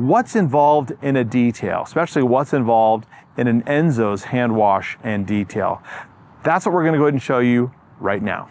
What's involved in a detail, especially what's involved in an Enzo's hand wash and detail? That's what we're going to go ahead and show you right now.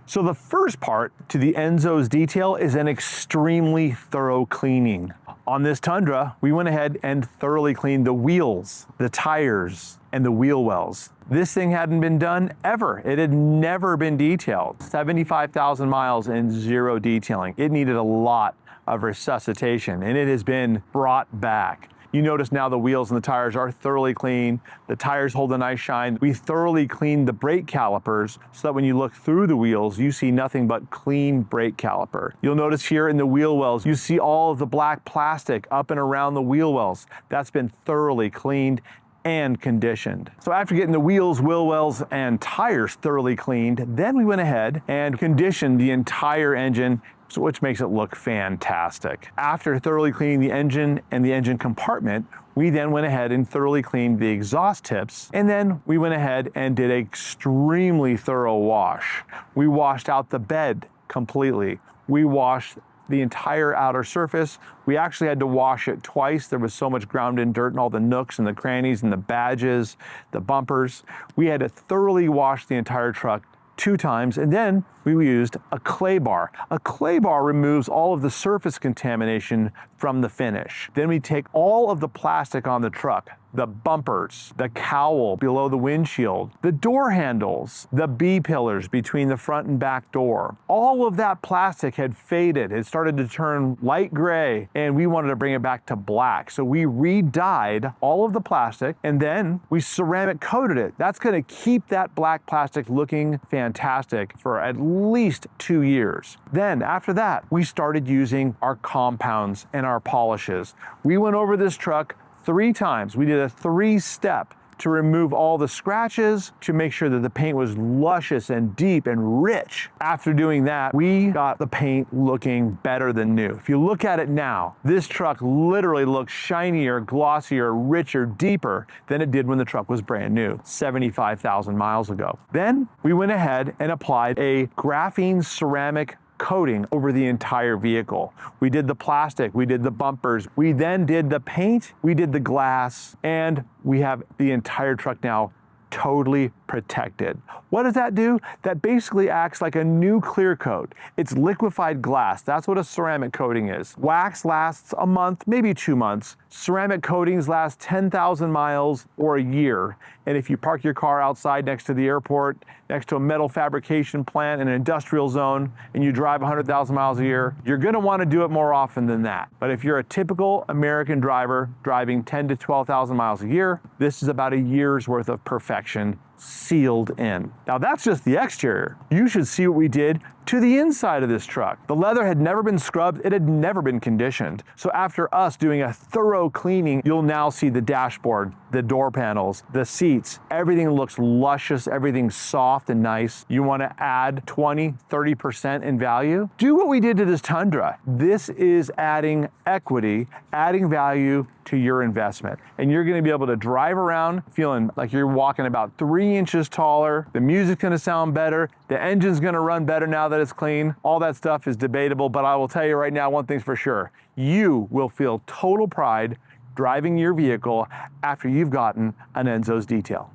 So the first part to the Enzo's detail is an extremely thorough cleaning. On this Tundra, we went ahead and thoroughly cleaned the wheels, the tires, and the wheel wells. This thing hadn't been done ever. It had never been detailed. 75,000 miles and zero detailing. It needed a lot of resuscitation, and it has been brought back. You notice now the wheels and the tires are thoroughly clean. The tires hold a nice shine. We thoroughly cleaned the brake calipers so that when you look through the wheels, you see nothing but clean brake caliper. You'll notice here in the wheel wells, you see all of the black plastic up and around the wheel wells. That's been thoroughly cleaned and conditioned. So after getting the wheels, wheel wells, and tires thoroughly cleaned, then we went ahead and conditioned the entire engine, which makes it look fantastic. After thoroughly cleaning the engine and the engine compartment, we then went ahead and thoroughly cleaned the exhaust tips, and then we went ahead and did an extremely thorough wash. We washed out the bed completely. We washed the entire outer surface. We actually had to wash it twice. There was so much ground in dirt and all the nooks and the crannies and the badges, the bumpers. We had to thoroughly wash the entire truck 2 times, and then we used a clay bar. A clay bar removes all of the surface contamination from the finish. Then we take all of the plastic on the truck, the bumpers, the cowl below the windshield, the door handles, the B-pillars between the front and back door. All of that plastic had faded. It started to turn light gray, and we wanted to bring it back to black. So we re-dyed all of the plastic, and then we ceramic coated it. That's gonna keep that black plastic looking fantastic for at least 2 years. Then after that, we started using our compounds and our polishes. We went over this truck 3 times. We did a 3-step to remove all the scratches, to make sure that the paint was luscious and deep and rich. After doing that, we got the paint looking better than new. If you look at it now, this truck literally looks shinier, glossier, richer, deeper than it did when the truck was brand new, 75,000 miles ago. Then we went ahead and applied a graphene ceramic coating over the entire vehicle. We did the plastic, we did the bumpers, we then did the paint, we did the glass, and we have the entire truck now totally protected. What does that do? That basically acts like a new clear coat. It's liquefied glass. That's what a ceramic coating is. Wax lasts a month, maybe 2 months. Ceramic coatings last 10,000 miles or a year. And if you park your car outside next to the airport, next to a metal fabrication plant in an industrial zone, and you drive 100,000 miles a year, you're gonna wanna do it more often than that. But if you're a typical American driver driving 10 to 12,000 miles a year, this is about a year's worth of perfection sealed in. Now that's just the exterior. You should see what we did to the inside of this truck. The leather had never been scrubbed, it had never been conditioned. So after us doing a thorough cleaning, you'll now see the dashboard, the door panels, the seats, everything looks luscious, everything's soft and nice. You wanna add 20, 30% in value? Do what we did to this Tundra. This is adding equity, adding value to your investment. And you're gonna be able to drive around feeling like you're walking about 3 inches taller. The music's gonna sound better. The engine's gonna run better now that it's clean. All that stuff is debatable, but I will tell you right now, one thing's for sure. You will feel total pride driving your vehicle after you've gotten an Enzo's detail.